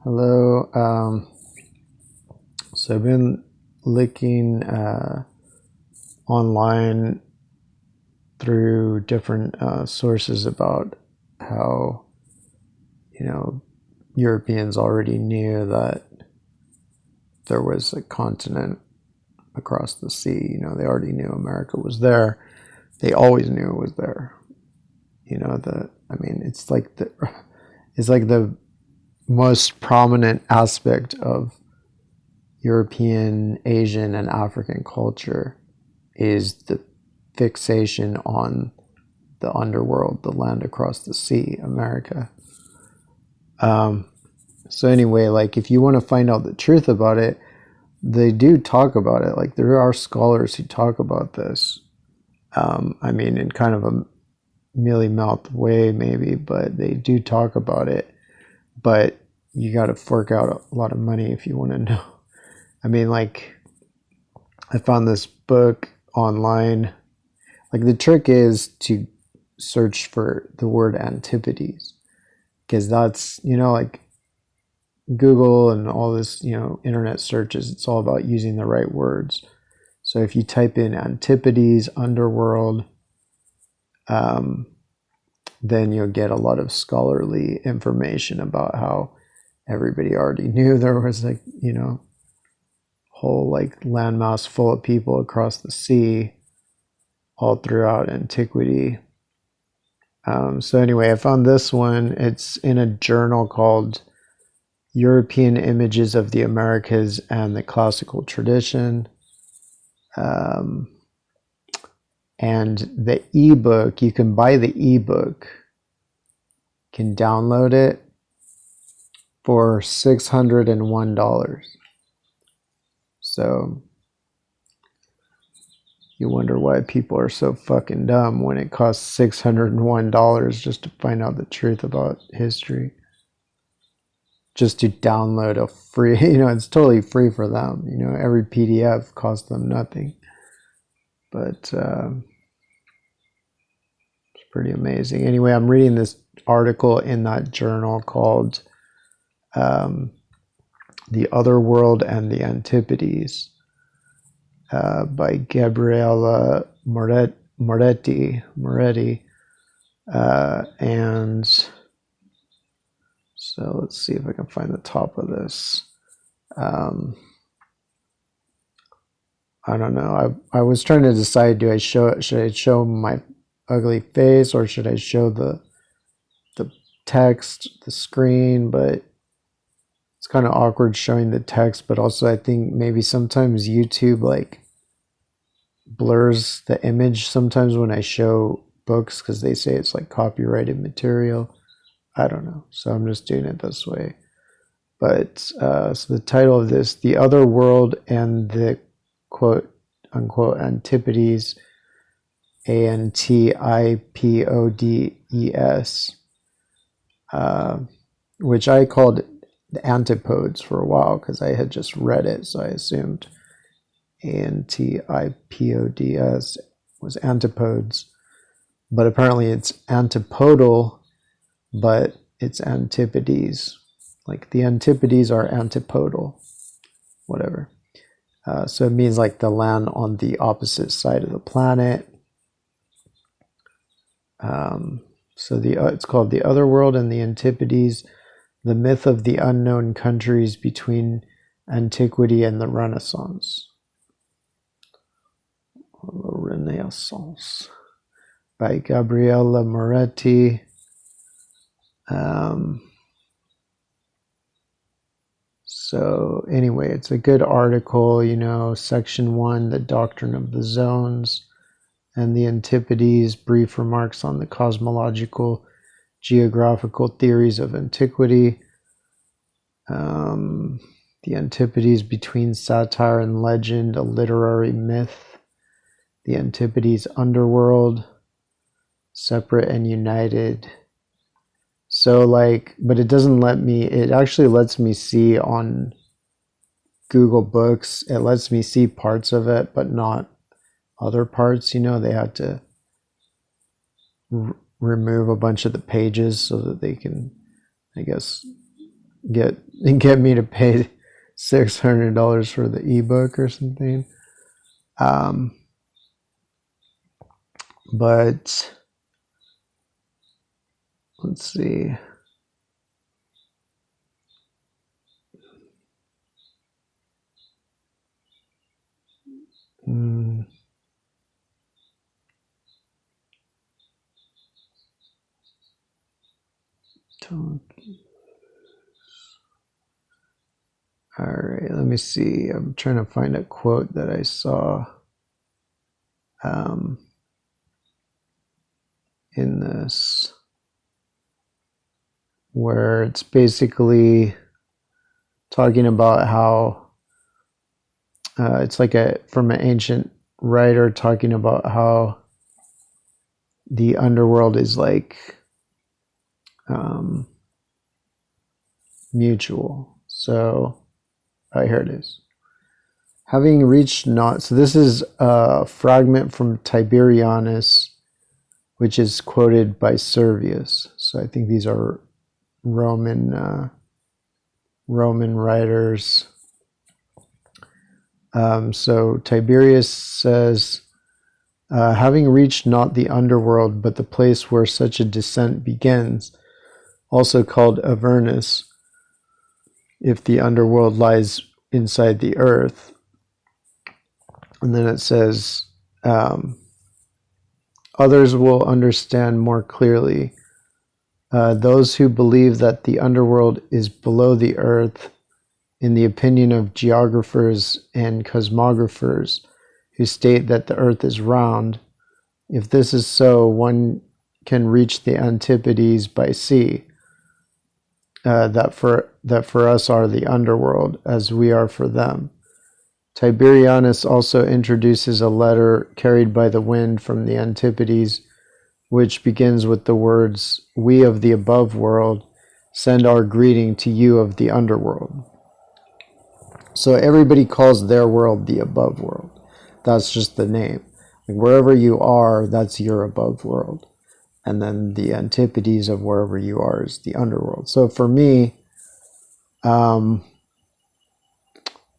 Hello. So I've been looking online through different sources about how, Europeans already knew that there was a continent across the sea. They already knew America was there. They always knew it was there. It's like the most prominent aspect of European, Asian, and African culture is the fixation on the underworld, the land across the sea, America. So anyway, like if you want to find out the truth about it, they do talk about it. Like there are scholars who talk about this. In kind of a mealy-mouthed way, maybe, but they do talk about it. But you got to fork out a lot of money if you want to know. I found this book online. Like the trick is to search for the word antipodes, because that's, like Google and all this, internet searches, it's all about using the right words. So if you type in antipodes, underworld, then you'll get a lot of scholarly information about how everybody already knew there was whole landmass full of people across the sea all throughout antiquity. So anyway, I found this one. It's in a journal called European Images of the Americas and the Classical Tradition. And the ebook, you can buy the ebook, can download it for $601. So you wonder why people are so fucking dumb when it costs $601 just to find out the truth about history. Just to download a free, it's totally free for them. Every PDF costs them nothing. But it's pretty amazing. Anyway, I'm reading this article in that journal called The Other World and the Antipodes by Gabriella Moretti. And so let's see if I can find the top of this. I don't know. I was trying to decide, should I show my ugly face or should I show the text, the screen, but it's kind of awkward showing the text, but also I think maybe sometimes YouTube blurs the image sometimes when I show books because they say it's copyrighted material. I don't know. So I'm just doing it this way. But so the title of this, The Other World and the quote unquote Antipodes, Antipodes, which I called the Antipodes for a while because I had just read it, so I assumed Antipodes was antipodes, but apparently it's antipodal, but it's antipodes. Like the antipodes are antipodal, whatever. So it means the land on the opposite side of the planet. So it's called The Other World and the Antipodes, the myth of the unknown countries between antiquity and the Renaissance. Renaissance by Gabriella Moretti. So anyway, it's a good article, section 1, the doctrine of the zones and the Antipodes, brief remarks on the cosmological, geographical theories of antiquity. The Antipodes between satire and legend, a literary myth. The Antipodes underworld, separate and united. So but it doesn't let me, it actually lets me see on Google Books, it lets me see parts of it, but not other parts. They had to remove a bunch of the pages so that they can, I guess, get me to pay $600 for the ebook or something. But let's see. All right, let me see. I'm trying to find a quote that I saw in this, where it's basically talking about how it's like from an ancient writer talking about how the underworld is like mutual. So here it is. Having reached not, so this is a fragment from Tiberianus, which is quoted by Servius. So I think these are Roman writers. So Tiberius says, having reached not the underworld, but the place where such a descent begins, also called Avernus, if the underworld lies inside the earth. And then it says, others will understand more clearly. Those who believe that the underworld is below the earth, in the opinion of geographers and cosmographers who state that the earth is round, if this is so, one can reach the Antipodes by sea, that for us are the underworld, as we are for them. Tiberianus also introduces a letter carried by the wind from the Antipodes, which begins with the words, "We of the above world send our greeting to you of the underworld." So everybody calls their world the above world. That's just the name. Like wherever you are, that's your above world. And then the antipodes of wherever you are is the underworld. So for me,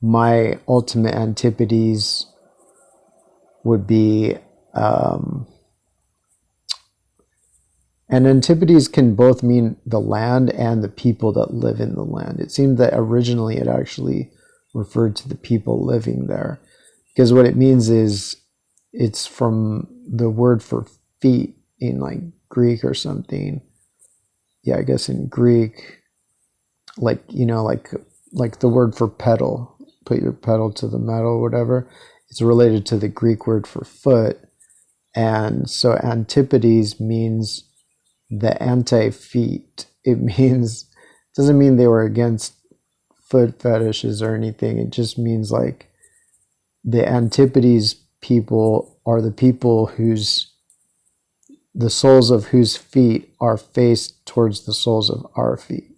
my ultimate antipodes would be, and antipodes can both mean the land and the people that live in the land. It seemed that originally it actually referred to the people living there, because what it means is it's from the word for feet in like Greek or something. Yeah, I guess in Greek, like, you know, like the word for pedal, put your pedal to the metal, whatever. It's related to the Greek word for foot. And so antipodes means the anti-feet. It doesn't mean they were against foot fetishes or anything. It just means like the antipodes people are the people the soles of whose feet are faced towards the soles of our feet.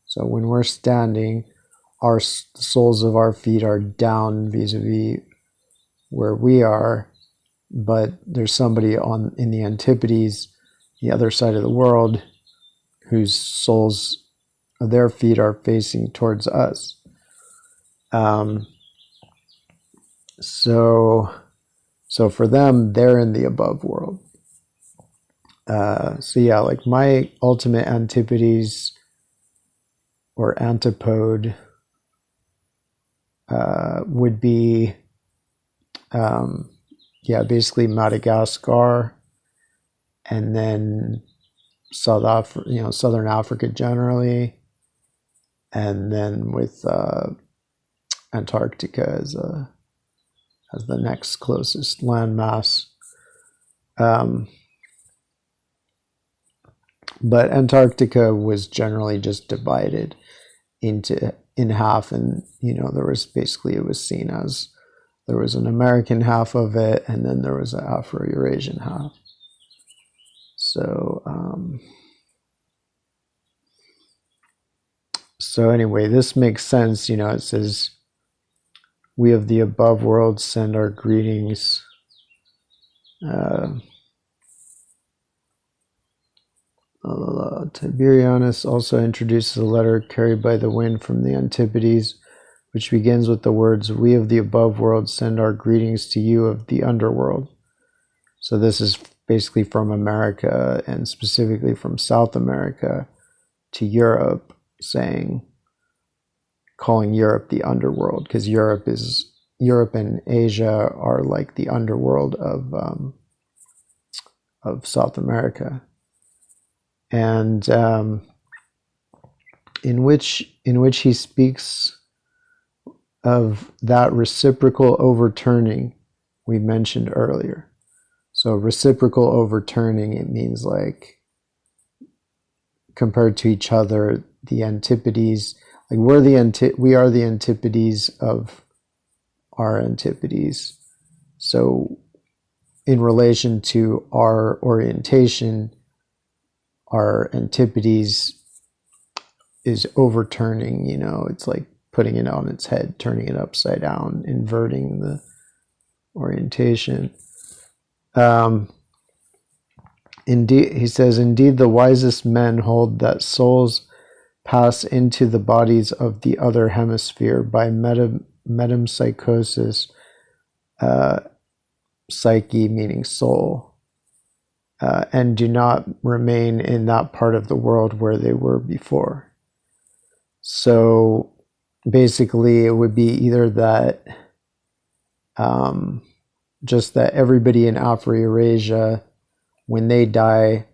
So when we're standing, the soles of our feet are down vis-a-vis where we are, but there's somebody in the antipodes, the other side of the world, whose soles of their feet are facing towards us. So for them, they're in the above world. So yeah, like my ultimate antipodes or antipode would be, basically Madagascar, and then Southern Africa generally, and then with Antarctica as the next closest landmass. But Antarctica was generally just divided in half, and it was seen as there was an American half of it, and then there was an Afro-Eurasian half. So anyway, this makes sense. It says, "We of the above world send our greetings." Tiberianus also introduces a letter carried by the wind from the Antipodes, which begins with the words, "We of the above world send our greetings to you of the underworld." So this is basically from America, and specifically from South America to Europe, calling Europe the underworld, because Europe and Asia are like the underworld of South America, and in which he speaks of that reciprocal overturning we mentioned earlier. So reciprocal overturning, it means like compared to each other, the antipodes, like we are the antipodes of our antipodes. So in relation to our orientation, our antipodes is overturning, it's like putting it on its head, turning it upside down, inverting the orientation. Indeed, he says, indeed, the wisest men hold that souls pass into the bodies of the other hemisphere by metempsychosis, psyche meaning soul, and do not remain in that part of the world where they were before. So basically, it would be either that just that everybody in Afro-Eurasia, when they die,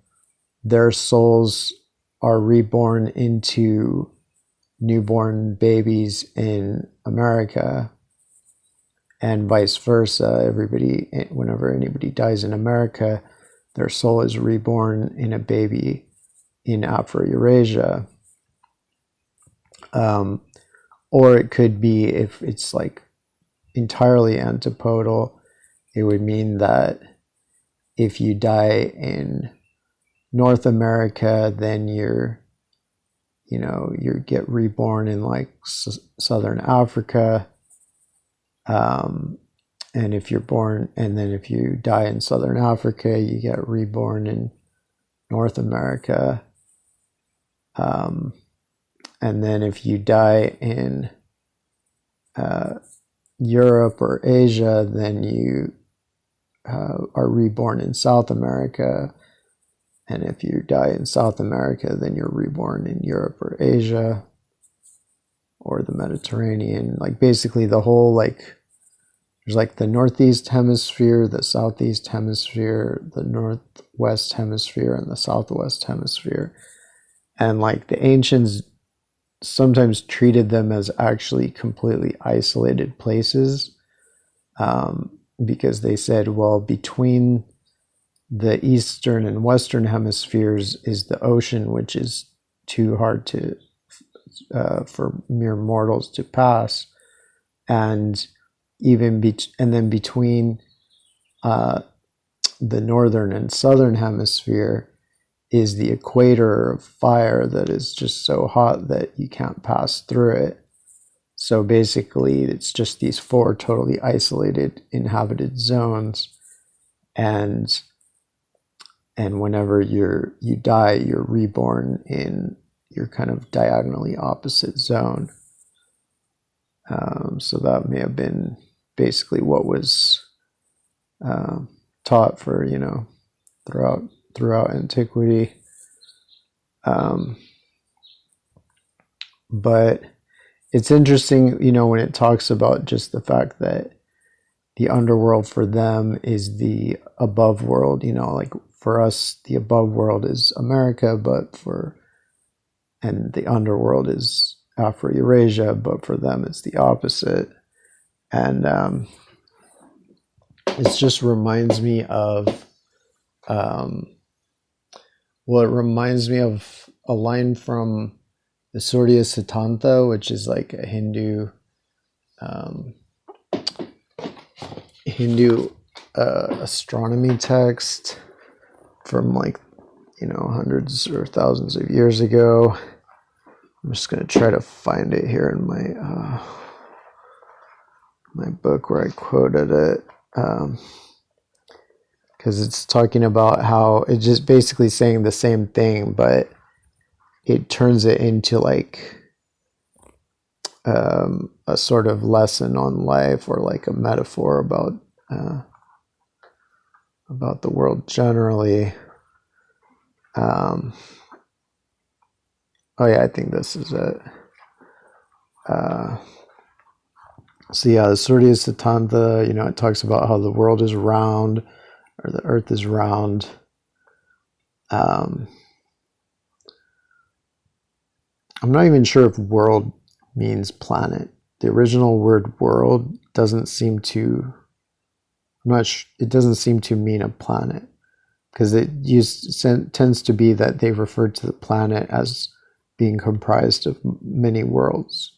their souls are reborn into newborn babies in America, and vice versa. Whenever anybody dies in America, their soul is reborn in a baby in Afro-Eurasia. Or it could be, if it's like entirely antipodal, it would mean that if you die in North America, then you get reborn in like Southern Africa. And if you die in Southern Africa, you get reborn in North America. And then if you die in Europe or Asia, then you are reborn in South America. And if you die in South America, then you're reborn in Europe or Asia or the Mediterranean. Like basically the whole, like, there's like the Northeast Hemisphere, the Southeast Hemisphere, the Northwest Hemisphere, and the Southwest Hemisphere. And like the ancients sometimes treated them as actually completely isolated places, because they said, well, between the Eastern and Western hemispheres is the ocean, which is too hard for mere mortals to pass, and then between the Northern and Southern hemisphere is the equator of fire that is just so hot that you can't pass through it. So basically, it's just these four totally isolated inhabited zones, and whenever you die, you're reborn in your kind of diagonally opposite zone. So that may have been basically what was taught for throughout antiquity. But it's interesting, when it talks about just the fact that the underworld for them is the above world, like for us, the above world is America, and the underworld is Afro-Eurasia, but for them it's the opposite. And it just reminds me of, it reminds me of a line from the Surya Siddhanta, which is like a Hindu astronomy text from like hundreds or thousands of years ago. I'm just going to try to find it here in my book where I quoted it, because it's talking about how it's just basically saying the same thing, but it turns it into like a sort of lesson on life, or like a metaphor about the world generally. Oh yeah, I think this is it. So yeah, the Surya Siddhanta, it talks about how the world is round, or the earth is round. I'm not even sure if world means planet. The original word world doesn't seem to, it doesn't seem to mean a planet, because it tends to be that they refer to the planet as being comprised of many worlds.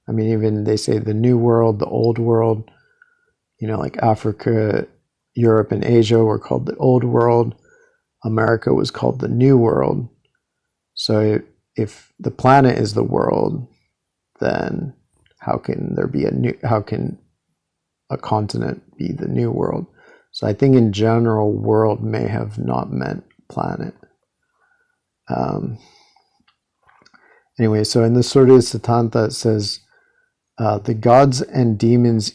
I mean, even they say the new world, the old world, like Africa, Europe, and Asia were called the old world. America was called the new world. So if the planet is the world, then how can a continent be the new world? So I think in general, world may have not meant planet. Anyway, so in the Surya Siddhanta, it says, the gods and demons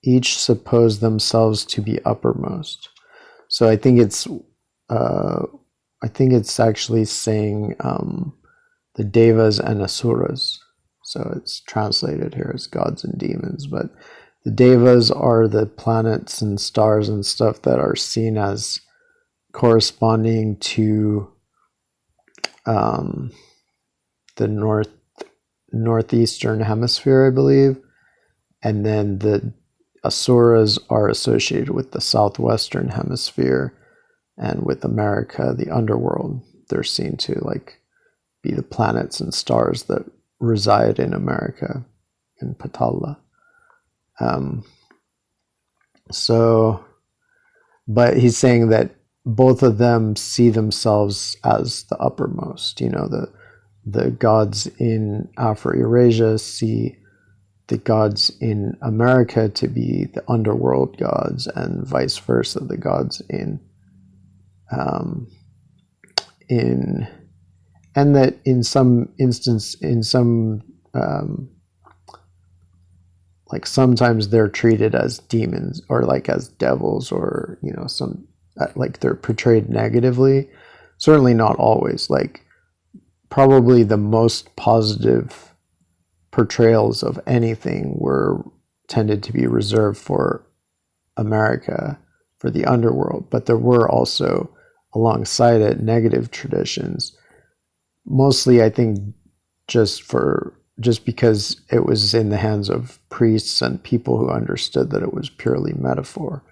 each suppose themselves to be uppermost. So I think it's actually saying the devas and asuras. So it's translated here as gods and demons, but the devas are the planets and stars and stuff that are seen as corresponding to the northeastern hemisphere, I believe, and then the asuras are associated with the southwestern hemisphere, and with America, the underworld. They're seen to like be the planets and stars that reside in America, in Patala. But he's saying that both of them see themselves as the uppermost. The gods in Afro-Eurasia see the gods in America to be the underworld gods, and vice versa. The gods and that in some instance, like sometimes they're treated as demons, or like as devils, or some like they're portrayed negatively. Certainly not always. Like probably the most positive portrayals of anything tended to be reserved for America, for the underworld, but there were also alongside it negative traditions, mostly I think just because it was in the hands of priests and people who understood that it was purely metaphor.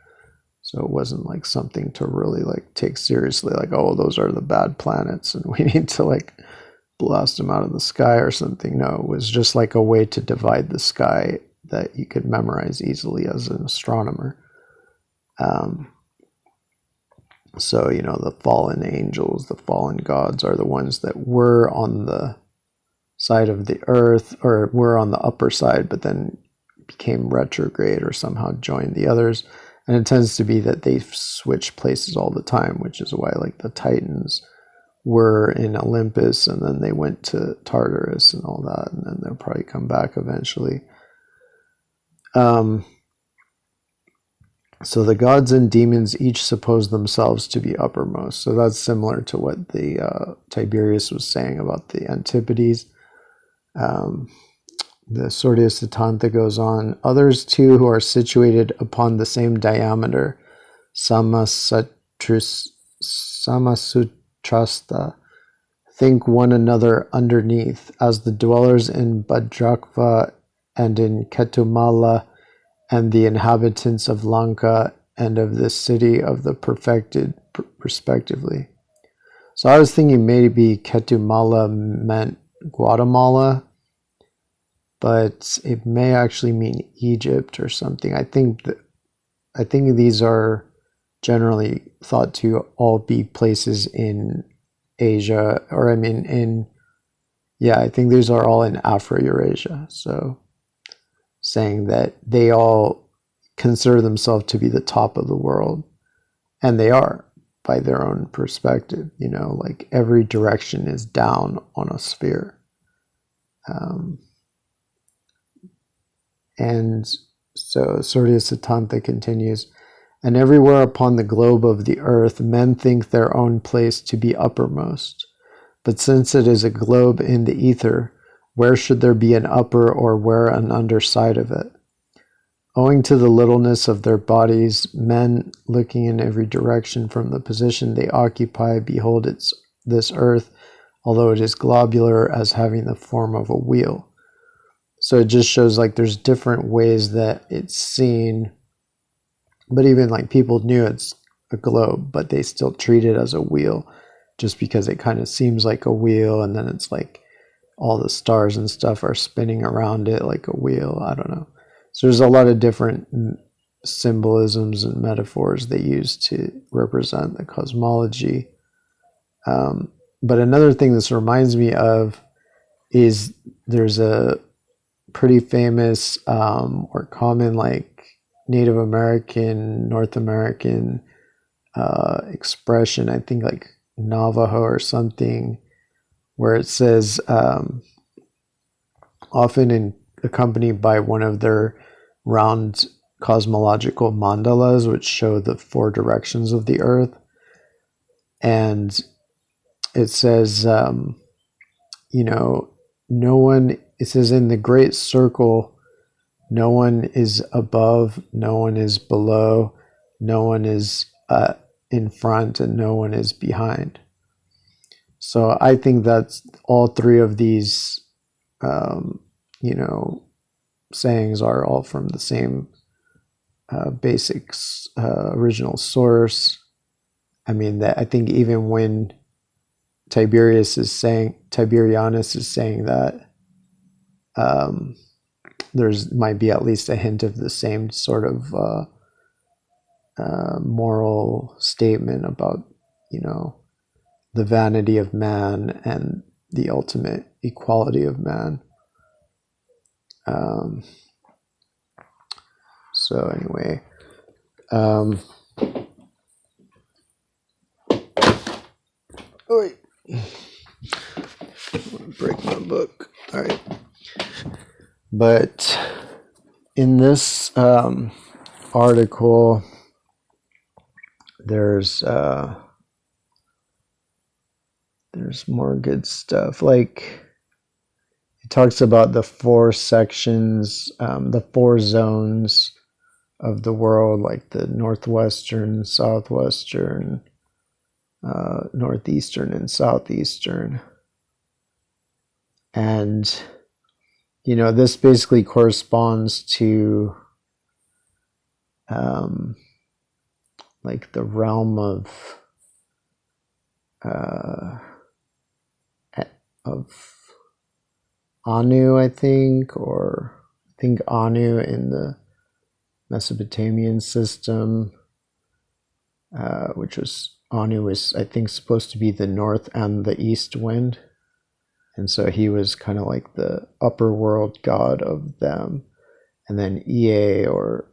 So it wasn't like something to really like take seriously, like, oh, those are the bad planets and we need to like blast them out of the sky or something. No, it was just like a way to divide the sky that you could memorize easily as an astronomer. So, the fallen angels, the fallen gods are the ones that were on the side of the earth, or were on the upper side, but then became retrograde or somehow joined the others. And it tends to be that they switch places all the time, which is why like the Titans were in Olympus and then they went to Tartarus and all that, and then they'll probably come back eventually. So the gods and demons each suppose themselves to be uppermost. So that's similar to what the Tiberius was saying about the Antipodes. The Surya Siddhanta goes on. Others too, who are situated upon the same diameter, samasutrasta, think one another underneath, as the dwellers in Bhadrakva and in Ketumala, and the inhabitants of Lanka and of the city of the perfected, respectively. So I was thinking maybe Ketumala meant Guatemala, but it may actually mean Egypt or something. I think these are generally thought to all be places in Asia, or I think these are all in Afro-Eurasia. So saying that they all consider themselves to be the top of the world. And they are, by their own perspective. You know, like every direction is down on a sphere. And so Surya Siddhanta continues, and everywhere upon the globe of the earth, men think their own place to be uppermost. But since it is a globe in the ether, where should there be an upper or where an underside of it? Owing to the littleness of their bodies, men, looking in every direction from the position they occupy, behold this earth, although it is globular, as having the form of a wheel. So it just shows like there's different ways that it's seen, but even like people knew it's a globe, but they still treat it as a wheel just because it kind of seems like a wheel, and then it's like all the stars and stuff are spinning around it like a wheel. I don't know. So there's a lot of different symbolisms and metaphors they use to represent the cosmology. But another thing this reminds me of is there's a pretty famous or common like Native American, North American expression, I think like Navajo or something, where it says, often accompanied by one of their round cosmological mandalas, which show the 4 directions of the earth. And it says, you know, no one, it says, in the great circle, no one is above, no one is below, no one is in front, and no one is behind. So I think that's all 3 of these, you know, sayings are all from the same basics, original source. I mean, that I think even when Tiberius is saying that, there's might be at least a hint of the same sort of moral statement about, you know, the vanity of man and the ultimate equality of man. So anyway, wait, break my book. All right, but in this article, there's more good stuff. Like it talks about the 4 sections, the 4 zones of the world, like the northwestern, southwestern, northeastern, and southeastern. And, you know, this basically corresponds to like the realm of Anu, I think, or I think Anu in the Mesopotamian system, which was, Anu is, I think, supposed to be the north and the east wind. And so he was kind of like the upper world god of them. And then Ea, or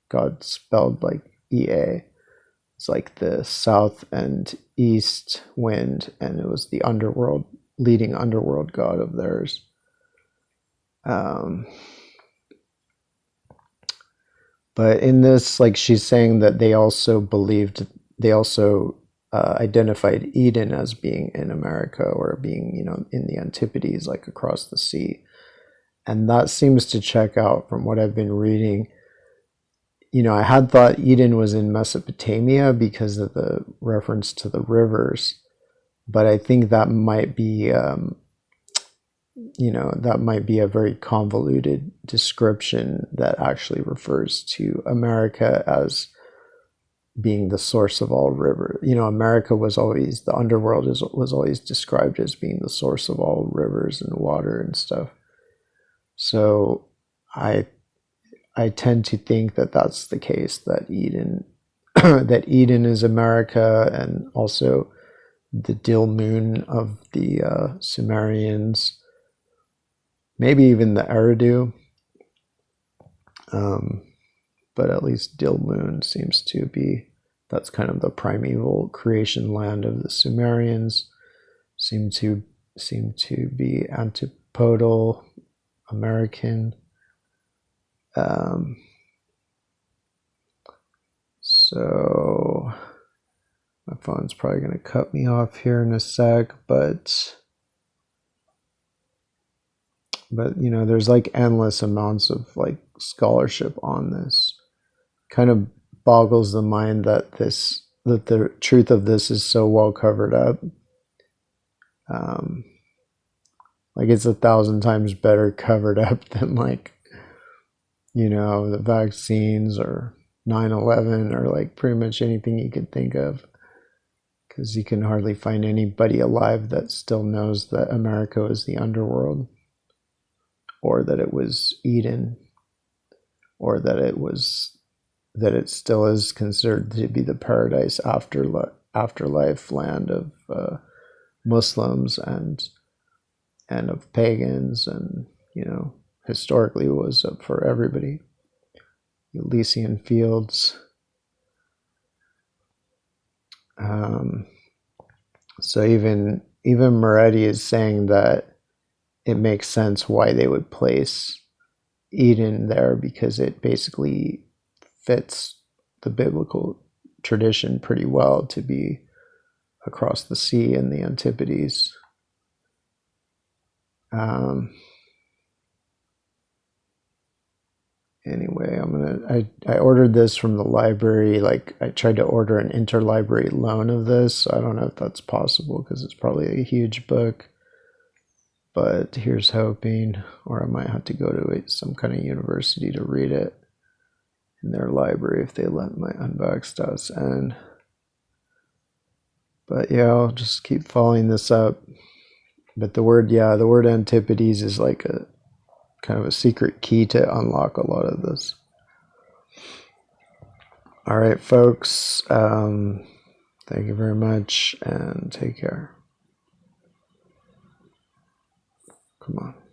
God spelled like Ea, it's like the south and east wind, and it was the underworld, leading underworld god of theirs. But in this, like, she's saying that they also identified Eden as being in America, or being, you know, in the Antipodes, like across the sea. And that seems to check out from what I've been reading. You know, I had thought Eden was in Mesopotamia because of the reference to the rivers, but I think that might be, you know, that might be a very convoluted description that actually refers to America as being the source of all rivers. You know, America was always, the underworld was always described as being the source of all rivers and water and stuff. So I tend to think that that's the case, that Eden that Eden is America, and also the Dilmun of the Sumerians, maybe even the Eridu. But at least Dilmun seems to be, that's kind of the primeval creation land of the Sumerians. Seem to be antipodal American. So my phone's probably going to cut me off here in a sec, but you know, there's like endless amounts of like scholarship on this. Kind of boggles the mind that the truth of this is so well covered up. Like it's 1,000 times better covered up than, like, you know, the vaccines or 9/11 or like pretty much anything you could think of, because you can hardly find anybody alive that still knows that America was the underworld, or that it was Eden, or that it still is considered to be the paradise afterlife land of Muslims and of pagans, and, you know, historically was up for everybody. Elysian fields. So even Moretti is saying that it makes sense why they would place Eden there, because it basically fits the biblical tradition pretty well to be across the sea in the Antipodes. Anyway, I ordered this from the library. Like, I tried to order an interlibrary loan of this. I don't know if that's possible because it's probably a huge book, but here's hoping. Or I might have to go to some kind of university to read it in their library if they let my unvaxxed us in. But yeah, I'll just keep following this up. But the word Antipodes is like a kind of a secret key to unlock a lot of this. All right, folks. Thank you very much and take care. Come on.